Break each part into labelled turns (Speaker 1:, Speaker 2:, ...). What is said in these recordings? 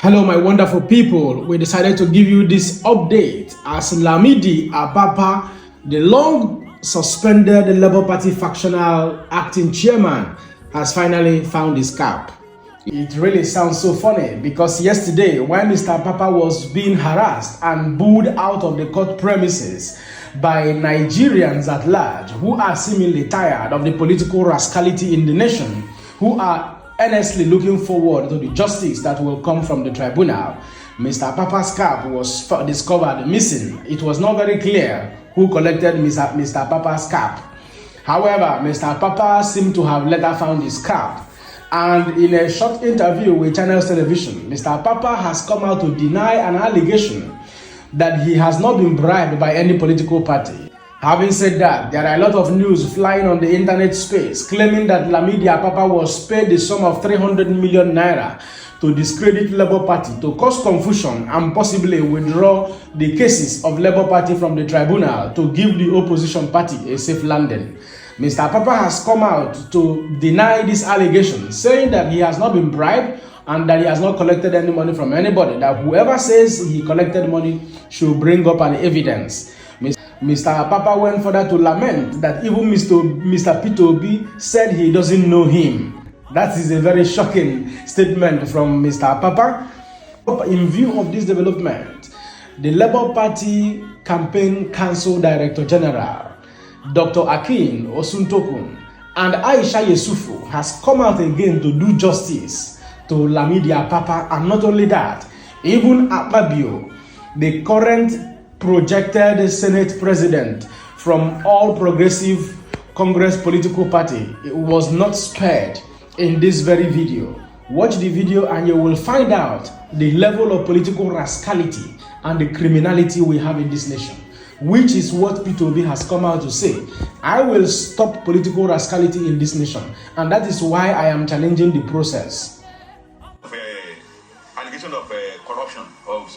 Speaker 1: Hello, my wonderful people. We decided to give you this update as Lamidi Apapa, the long suspended Labour Party factional acting chairman, has finally found his cap. It really sounds so funny because yesterday, while Mr. Apapa was being harassed and booed out of the court premises by Nigerians at large who are seemingly tired of the political rascality in the nation, who are earnestly looking forward to the justice that will come from the tribunal, Mr. Apapa's cap was discovered missing. It was not very clear who collected Mr. Apapa's cap. However, Mr. Apapa seemed to have later found his cap. And in a short interview with Channels Television, Mr. Apapa has come out to deny an allegation that he has not been bribed by any political party. Having said that, there are a lot of news flying on the internet space claiming that Lamidi Apapa was paid the sum of 300 million naira to discredit Labour Party, to cause confusion and possibly withdraw the cases of Labour Party from the tribunal to give the opposition party a safe landing. Mr. Apapa has come out to deny this allegation, saying that he has not been bribed and that he has not collected any money from anybody, that whoever says he collected money should bring up an evidence. Mr. Apapa went further to lament that even Mr. P2B said he doesn't know him. That is a very shocking statement from Mr. Apapa. In view of this development, the Labour Party Campaign Council Director General, Dr. Akin Osuntokun, and Aisha Yesufu has come out again to do justice to Lamidi Apapa, and not only that, even Akpabio, the current projected Senate president from All Progressive Congress political party, was not spared in this very video. Watch the video and you will find out the level of political rascality and the criminality we have in this nation, which is what P2B has come out to say. I will stop political rascality in this nation, and that is why I am challenging the process.
Speaker 2: Allegation of corruption, of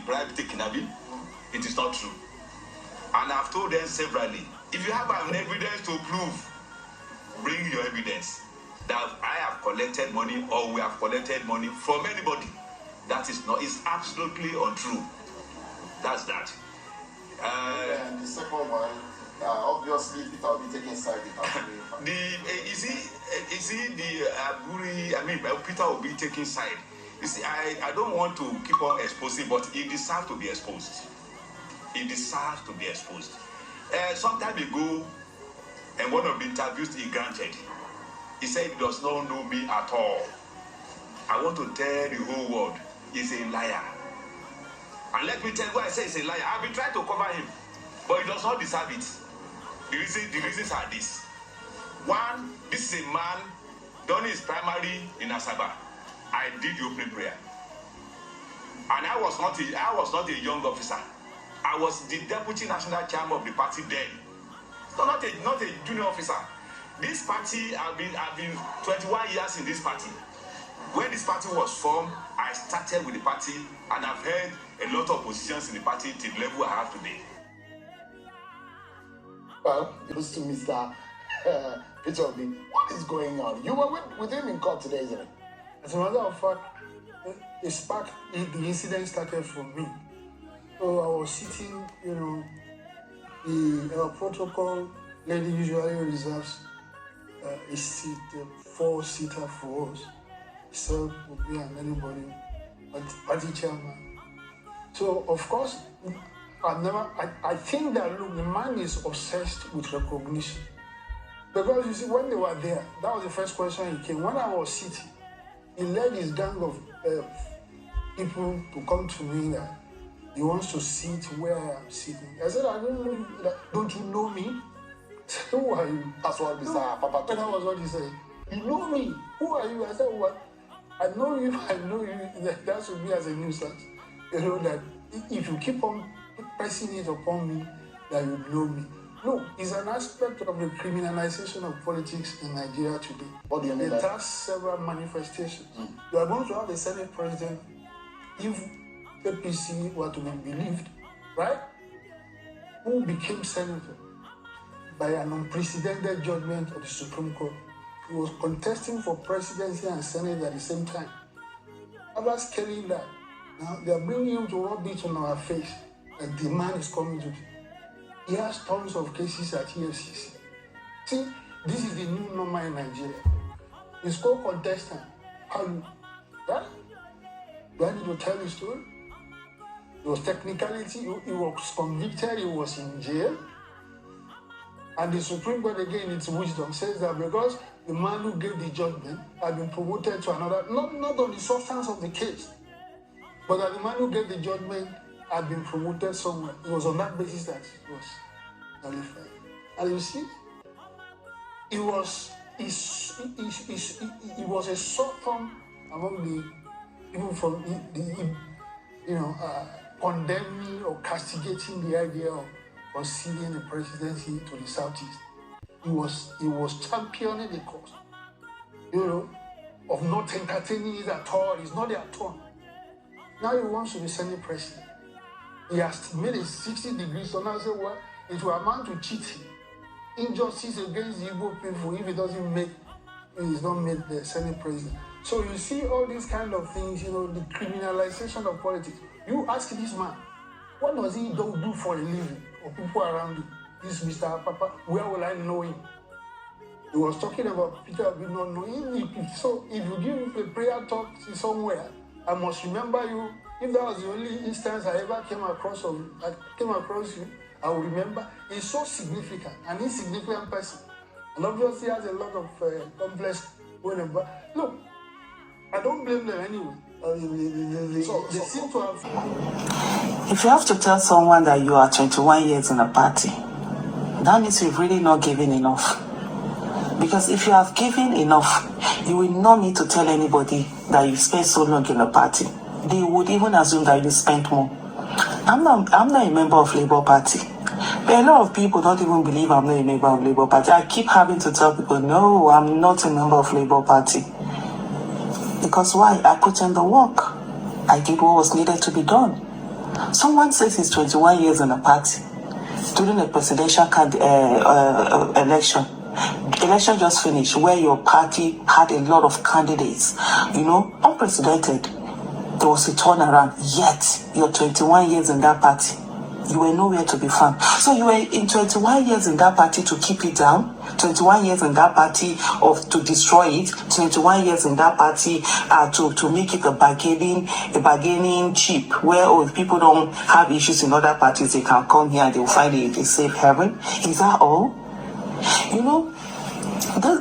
Speaker 2: bribe kidnapping. It is not true. And I've told them severally, if you have an evidence to prove, bring your evidence that I have collected money or we have collected money from anybody. That is not, it's absolutely untrue. That's that.
Speaker 3: And the second one, obviously, it will be taken side.
Speaker 2: Peter will be taking side. You see, I don't want to keep on exposing, but he deserves to be exposed. He deserves to be exposed. Some time ago, in one of the interviews he granted, he said he does not know me at all. I want to tell the whole world, he's a liar. And let me tell you why I say he's a liar. I've been trying to cover him, but he does not deserve it. The reasons are this. One, this is a man done his primary in Asaba. I did the opening prayer. And I was not a young officer. I was the deputy national chairman of the party then. So not a junior officer. This party, I've been 21 years in this party. When this party was formed, I started with the party, and I've had a lot of positions in the party to the level I have today.
Speaker 3: Well, it goes to Mr. P2B. What is going on? You were with him in court today, isn't it?
Speaker 4: As a matter of fact, the incident started from me. So I was sitting, the protocol lady usually reserves a seat, a four-seater for us. So would be an anybody, party chairman. So of course, I think that look, the man is obsessed with recognition. Because you see, when they were there, that was the first question he came. When I was sitting, he led his gang of people to come to me that he wants to sit where I am sitting. I said, I don't know you. Don't you know me? Who are you?
Speaker 3: That's what Mr. Apapa told me.
Speaker 4: That was what he said. You know me? Who are you? I said, what? I know you. That should be as a nuisance. That if you keep on pressing it upon me, that you know me. Look, it's an aspect of the criminalization of politics in Nigeria today.
Speaker 3: What do you mean?
Speaker 4: It has several manifestations. You are going to have a Senate president if APC were to be believed, right? Who became senator by an unprecedented judgment of the Supreme Court. He was contesting for presidency and Senate at the same time. After scaling that, now they are bringing him to rub it on our face. And the man is coming to. He has tons of cases at EFCC. See, this is the new normal in Nigeria. His co-contestant, Palu, right? Do I need to tell the story? It was technicality, he was convicted, he was in jail. And the Supreme Court, again, in its wisdom, says that because the man who gave the judgment had been promoted to another, not on the substance of the case, but that the man who gave the judgment had been promoted somewhere. It was on that basis that it was nullified. And you see, it was a short term among the people from condemning or castigating the idea of conceding the presidency to the Southeast. He was championing the cause, of not entertaining it at all. It's not their turn. Now he wants to be Senate president. He has made a 60 degrees, so now say, well, it will amount to cheating, injustice against the Igbo people if he's not made the Senate president. So you see all these kind of things, the criminalization of politics. You ask this man, what does he do for a living, or people around him? This Mr. Apapa, where will I know him? He was talking about Peter Obi not knowing him. So if you give a prayer talk somewhere, I must remember you. If that was the only instance I ever came across you, I will remember. He's so significant, an insignificant person. And obviously has a lot of complex whatever. Look, I don't blame them anyway. They seem to have...
Speaker 5: If you have to tell someone that you are 21 years in a party, that means you've really not given enough. Because if you have given enough, you will not need to tell anybody that you spent so long in a party. They would even assume that you spent more. I'm not a member of Labour Party. But a lot of people don't even believe I'm not a member of Labour Party. I keep having to tell people, no, I'm not a member of Labour Party. Because why? I put in the work. I did what was needed to be done. Someone says he's 21 years in a party. During a presidential election, the election just finished where your party had a lot of candidates, unprecedented. There was a turnaround, yet you're 21 years in that party. You were nowhere to be found. So you were in 21 years in that party to keep it down, 21 years in that party to destroy it, 21 years in that party to make it a bargaining chip, where if people don't have issues in other parties, they can come here and they'll find a safe haven. Is that all?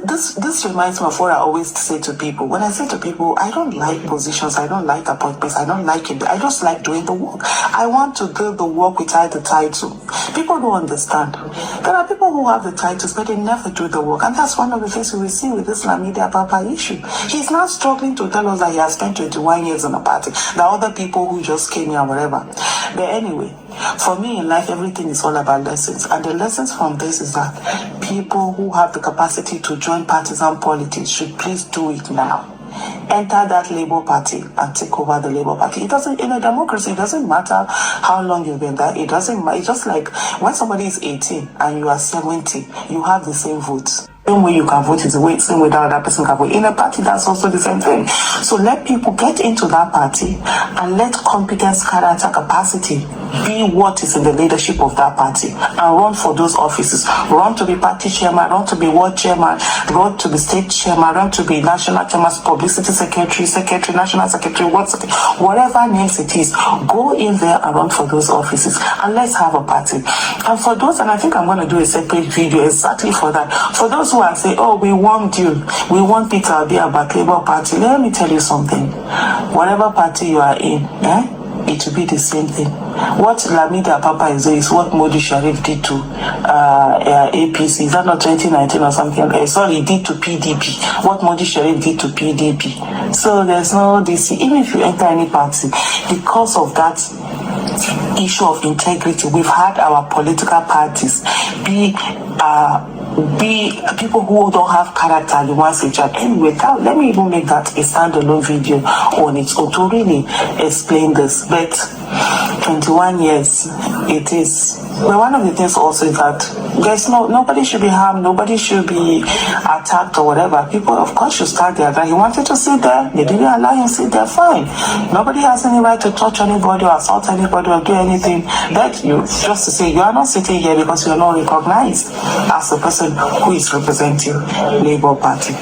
Speaker 5: This reminds me of what I always say to people. When I say to people, I don't like positions, I don't like appointments, I don't like it. I just like doing the work. I want to do the work without the title. People don't understand. There are people who have the titles, but they never do the work. And that's one of the things we will see with this Lamidi Apapa issue. He's now struggling to tell us that he has spent 21 years in a party. There are other people who just came here and whatever. But anyway, for me in life, everything is all about lessons. And the lessons from this is that people who have the capacity to join partisan politics should please do it now. Enter that Labour Party and take over the Labour Party. It doesn't, in a democracy, it doesn't matter how long you've been there. It doesn't matter. It's just like when somebody is 18 and you are 70, you have the same votes. Same way you can vote is the same way that other person can vote. In a party, that's also the same thing. So let people get into that party and let competence, character, capacity be what is in the leadership of that party and run for those offices. Run to be party chairman, run to be ward chairman, run to be state chairman, run to be national chairman, publicity secretary, national secretary, whatever names it is. Go in there and run for those offices and let's have a party. And for those, and I think I'm going to do a separate video exactly for that. For those who are saying, oh, we want you, we want Peter Obi about Labour Party. Let me tell you something. Whatever party you are in, it will be the same thing. What Lamidi Apapa is doing is what Modi Sharif did to APC. Is that not 2019 or something? Sorry, he did to PDP. What Modi Sharif did to PDP. So there's no DC. Even if you enter any party, because of that issue of integrity, we've had our political parties be people who don't have character, the ones in charge. Anyway, let me even make that a standalone video on its own to really explain this. But 21 years it is. But one of the things also is that nobody should be harmed, nobody should be attacked or whatever. People, of course, should stand there. That he wanted to sit there, they didn't allow him to sit there, fine. Nobody has any right to touch anybody or assault anybody or do anything. But you just to say you are not sitting here because you are not recognized as the person who is representing Labour Party.